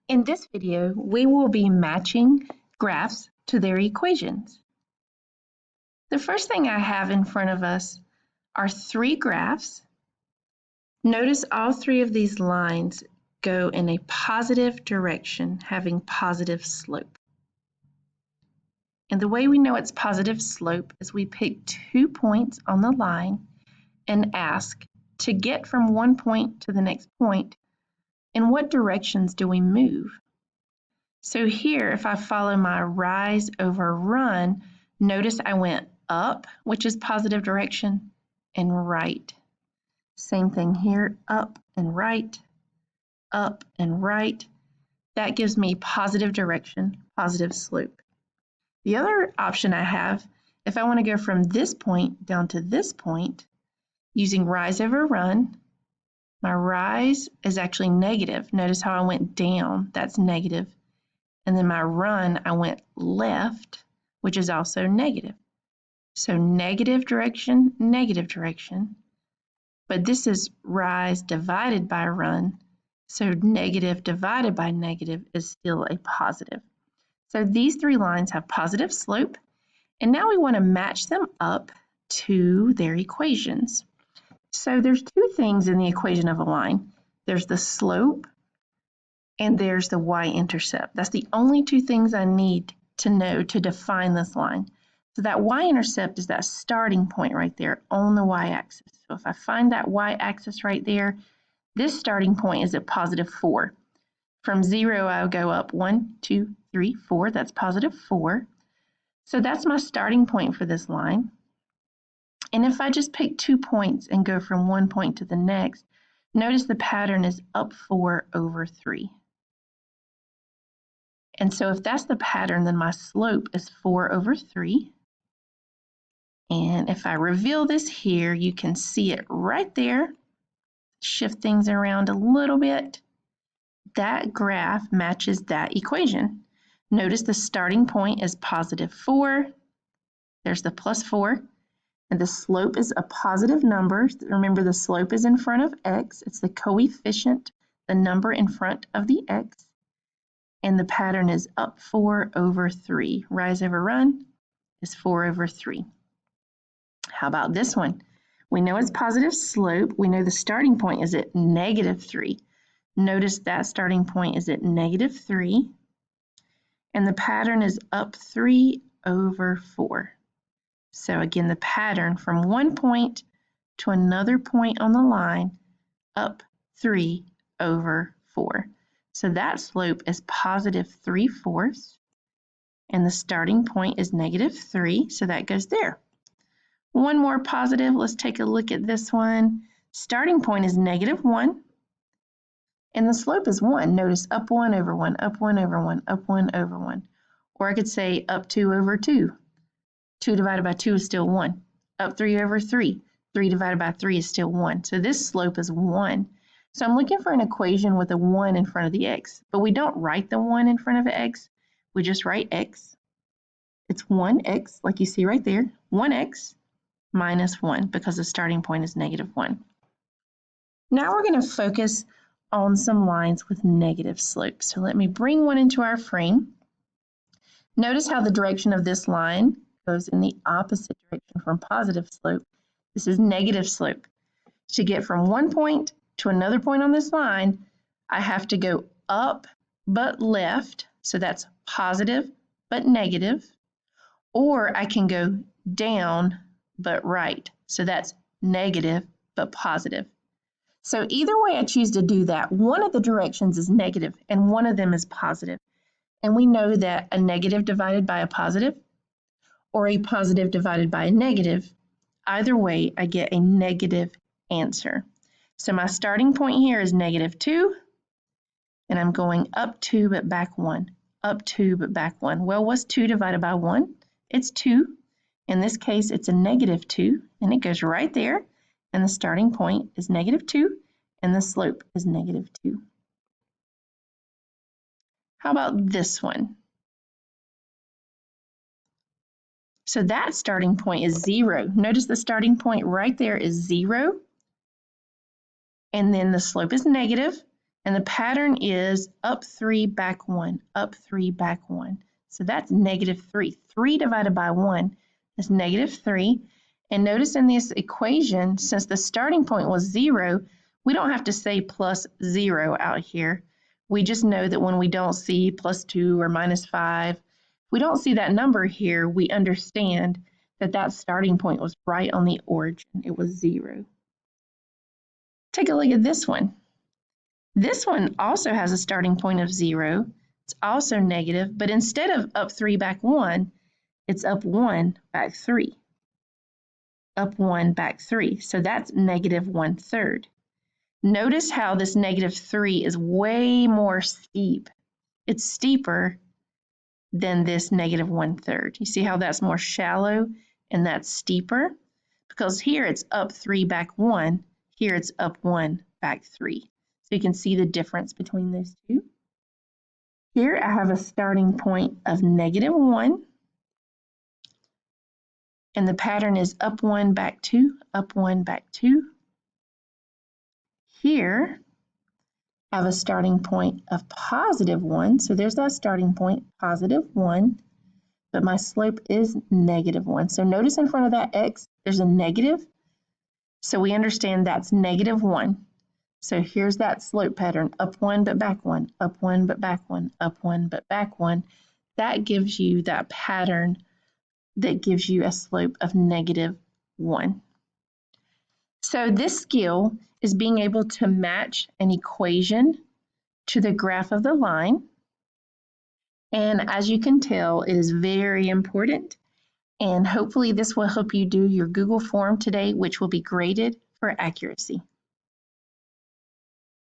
In this video, we will be matching graphs to their equations. The first thing I have in front of us are three graphs. Notice all three of these lines go in a positive direction, having positive slope. And the way we know it's positive slope is we pick 2 points on the line and ask to get from one point to the next point, in what directions do we move? So here, if I follow my rise over run, notice I went up, which is positive direction, and right. Same thing here, up and right, up and right. That gives me positive direction, positive slope. The other option I have, if I want to go from this point down to this point, using rise over run, my rise is actually negative. Notice how I went down, that's negative. And then my run, I went left, which is also negative. So negative direction, but this is rise divided by run. So negative divided by negative is still a positive. So these three lines have positive slope, and now we want to match them up to their equations. So there's two things in the equation of a line. There's the slope and there's the y-intercept. That's the only two things I need to know to define this line. So that y-intercept is that starting point right there on the y-axis. So if I find that y-axis right there, this starting point is at positive 4. From 0, I'll go up 1, 2, 3, 4. That's positive 4. So that's my starting point for this line. And if I just pick 2 points and go from one point to the next, notice the pattern is up 4 over 3. And so if that's the pattern, then my slope is 4 over 3. And if I reveal this here, you can see it right there. Shift things around a little bit. That graph matches that equation. Notice the starting point is positive 4. There's the plus 4. And the slope is a positive number. Remember, the slope is in front of x. It's the coefficient, the number in front of the x. And the pattern is up 4 over 3. Rise over run is 4 over 3. How about this one? We know it's positive slope. We know the starting point is at negative 3. Notice that starting point is at negative 3. And the pattern is up 3 over 4. So again, the pattern from one point to another point on the line, up 3 over 4. So that slope is positive 3/4, and the starting point is negative 3, so that goes there. One more positive, let's take a look at this one. Starting point is negative 1, and the slope is 1. Notice up 1 over 1, up 1 over 1, up 1 over 1. Or I could say up 2 over 2. 2 divided by 2 is still 1. Up 3 over 3. 3 divided by 3 is still 1. So this slope is 1. So I'm looking for an equation with a 1 in front of the x. But we don't write the 1 in front of the x. We just write x. It's 1x, like you see right there. 1x minus 1, because the starting point is negative 1. Now we're going to focus on some lines with negative slope. So let me bring one into our frame. Notice how the direction of this line goes in the opposite direction from positive slope. This is negative slope. To get from one point to another point on this line, I have to go up but left, so that's positive but negative, or I can go down but right, so that's negative but positive. So either way I choose to do that, one of the directions is negative and one of them is positive. And we know that a negative divided by a positive or a positive divided by a negative, either way, I get a negative answer. So my starting point here is negative 2, and I'm going up 2 but back 1, up 2 but back 1. Well, what's 2 divided by 1? It's 2. In this case, it's a negative 2, and it goes right there, and the starting point is negative 2, and the slope is negative 2. How about this one? So that starting point is 0. Notice the starting point right there is 0. And then the slope is negative. And the pattern is up 3, back 1, up 3, back 1. So that's -3. 3 divided by 1 is -3. And notice in this equation, since the starting point was 0, we don't have to say plus 0 out here. We just know that when we don't see plus 2 or -5, if we don't see that number here, we understand that that starting point was right on the origin. It was 0. Take a look at this one. This one also has a starting point of 0. It's also negative, but instead of up 3, back 1, it's up 1, back 3. Up 1, back 3. So that's -1/3. Notice how this -3 is way more steep. It's steeper than this -1/3. You see how that's more shallow and that's steeper? Because here it's up 3, back 1. Here it's up 1, back 3. So you can see the difference between those two. Here I have a starting point of -1. And the pattern is up 1, back 2, up 1, back 2. Here I have a starting point of +1. So there's that starting point, +1. But my slope is -1. So notice in front of that x, there's a negative. So we understand that's -1. So here's that slope pattern, up 1 but back 1, up 1 but back 1, up 1 but back 1. That gives you that pattern that gives you a slope of -1. So this skill is being able to match an equation to the graph of the line. And as you can tell, it is very important. And hopefully this will help you do your Google form today, which will be graded for accuracy.